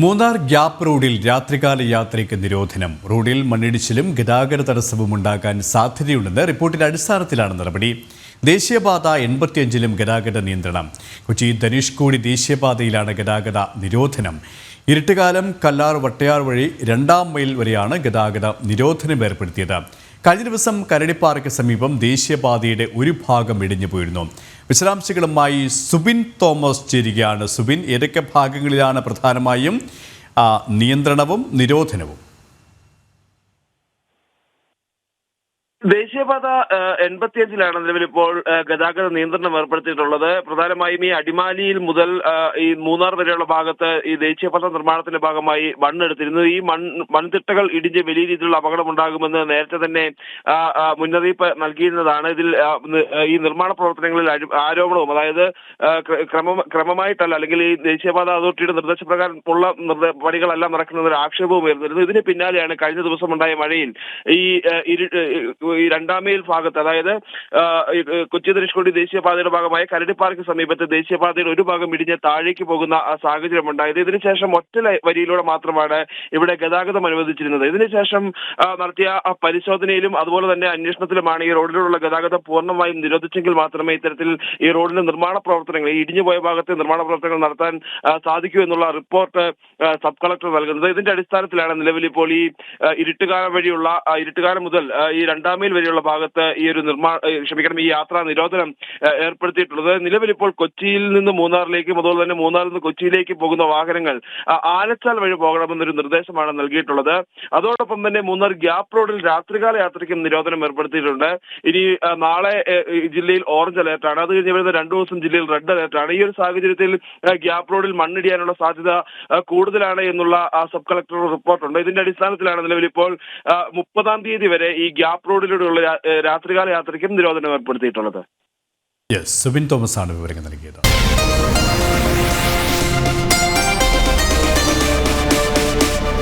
Munnar gap റോഡിൽ രാത്രികാല യാത്രയ്ക്ക് നിരോധനം. റോഡിൽ മണ്ണിടിച്ചിലും ഗതാഗത തടസ്സവും ഉണ്ടാകാൻ സാധ്യതയുണ്ടെന്ന് റിപ്പോർട്ടിന്റെ അടിസ്ഥാനത്തിലാണ് നടപടി. ദേശീയപാത 85-ലും ഗതാഗത നിയന്ത്രണം. കൊച്ചി ധനുഷ്കോടി ദേശീയപാതയിലാണ് ഗതാഗത നിരോധനം. ഇരുട്ടുകാലം കല്ലാർ വട്ടയാർ വഴി 2-ാം മൈൽ വരെയാണ് ഗതാഗത നിരോധനം ഏർപ്പെടുത്തിയത്. കഴിഞ്ഞ ദിവസം കരടിപ്പാറയ്ക്ക് സമീപം ദേശീയപാതയുടെ ഒരു ഭാഗം ഇടിഞ്ഞു പോയിരുന്നു. വിശദാംശങ്ങളുമായി സുബിൻ തോമസ് ചേരുകയാണ്. സുബിൻ, ഏതൊക്കെ ഭാഗങ്ങളിലാണ് പ്രധാനമായും നിയന്ത്രണവും നിരോധനവും? ദേശീയപാത 85-ലാണ് നിലവിൽ ഇപ്പോൾ ഗതാഗത നിയന്ത്രണം ഏർപ്പെടുത്തിയിട്ടുള്ളത്. പ്രധാനമായും ഈ അടിമാലിയിൽ മുതൽ ഈ മൂന്നാർ വരെയുള്ള ഭാഗത്ത് ഈ ദേശീയപാത നിർമ്മാണത്തിന്റെ ഭാഗമായി മണ്ണെടുത്തിരുന്നു. ഈ മൺതിട്ടകൾ ഇടിഞ്ഞ് വലിയ രീതിയിലുള്ള അപകടമുണ്ടാകുമെന്ന് നേരത്തെ തന്നെ മുന്നറിയിപ്പ് നൽകിയിരുന്നതാണ്. ഇതിൽ ഈ നിർമ്മാണ പ്രവർത്തനങ്ങളിൽ ആരോപണവും, അതായത് ക്രമമായിട്ടല്ല, അല്ലെങ്കിൽ ഈ ദേശീയപാത അതോറിറ്റിയുടെ നിർദ്ദേശപ്രകാരം ഉള്ള പണികളെല്ലാം നടക്കുന്ന ഒരു ആക്ഷേപവും ഉയർന്നിരുന്നു. ഇതിന് പിന്നാലെയാണ് കഴിഞ്ഞ ദിവസം ഉണ്ടായ മഴയിൽ ഈ 2-ാം മൈൽ ഭാഗത്ത്, അതായത് കൊച്ചി ധനുഷ്കോടി ദേശീയപാതയുടെ ഭാഗമായ കരടിപ്പാറയ്ക്ക് സമീപത്ത് ദേശീയപാതയുടെ ഒരു ഭാഗം ഇടിഞ്ഞ് താഴേക്ക് പോകുന്ന സാഹചര്യം ഉണ്ടായത്. ഇതിനുശേഷം ഒറ്റ വരിയിലൂടെ മാത്രമാണ് ഇവിടെ ഗതാഗതം അനുവദിച്ചിരുന്നത്. ഇതിനുശേഷം നടത്തിയ പരിശോധനയിലും അതുപോലെ തന്നെ അന്വേഷണത്തിലുമാണ് ഈ റോഡിലൂടെയുള്ള ഗതാഗതം പൂർണ്ണമായും നിരോധിച്ചെങ്കിൽ മാത്രമേ ഇത്തരത്തിൽ ഈ റോഡിന്റെ നിർമ്മാണ പ്രവർത്തനങ്ങൾ, ഈ ഇടിഞ്ഞുപോയ ഭാഗത്തെ നിർമ്മാണ പ്രവർത്തനങ്ങൾ നടത്താൻ സാധിക്കൂ എന്നുള്ള റിപ്പോർട്ട് സബ് കളക്ടർ നൽകുന്നത്. ഇതിന്റെ അടിസ്ഥാനത്തിലാണ് നിലവിൽ ഇപ്പോൾ ഈ ഇരുട്ടുകാലം മുതൽ ഈ 2-ാം മൈൽ വരെയുള്ള ഭാഗത്ത് ഈ ഒരു ഈ യാത്രാ നിരോധനം ഏർപ്പെടുത്തിയിട്ടുള്ളത്. നിലവിൽ ഇപ്പോൾ കൊച്ചിയിൽ നിന്ന് മൂന്നാറിലേക്കും അതുപോലെ തന്നെ മൂന്നാറിൽ നിന്ന് കൊച്ചിയിലേക്ക് പോകുന്ന വാഹനങ്ങൾ ആലച്ചാൽ വഴി പോകണമെന്നൊരു നിർദ്ദേശമാണ് നൽകിയിട്ടുള്ളത്. അതോടൊപ്പം തന്നെ മൂന്നാർ ഗ്യാപ്പ് റോഡിൽ രാത്രികാല യാത്രയ്ക്കും നിരോധനം ഏർപ്പെടുത്തിയിട്ടുണ്ട്. ഇനി നാളെ ജില്ലയിൽ ഓറഞ്ച് അലേർട്ടാണ്. അത് കഴിഞ്ഞ് വരുന്ന 2 ദിവസം ജില്ലയിൽ റെഡ് അലേർട്ടാണ്. ഈ ഒരു സാഹചര്യത്തിൽ ഗ്യാപ്പ് റോഡിൽ മണ്ണിടിയാനുള്ള സാധ്യത കൂടുതലാണ് എന്നുള്ള സബ് കളക്ടറുടെ റിപ്പോർട്ടുണ്ട്. ഇതിന്റെ അടിസ്ഥാനത്തിലാണ് നിലവിൽ ഇപ്പോൾ 30-ാം തീയതി വരെ ഈ ഗ്യാപ്പ് റോഡിലൂടെയുള്ള രാത്രികാല യാത്രയ്ക്കും നിരോധനം ഏർപ്പെടുത്തിയിട്ടുള്ളത്. സുബിൻ തോമസ് ആണ് വിവരങ്ങൾ നൽകിയത്.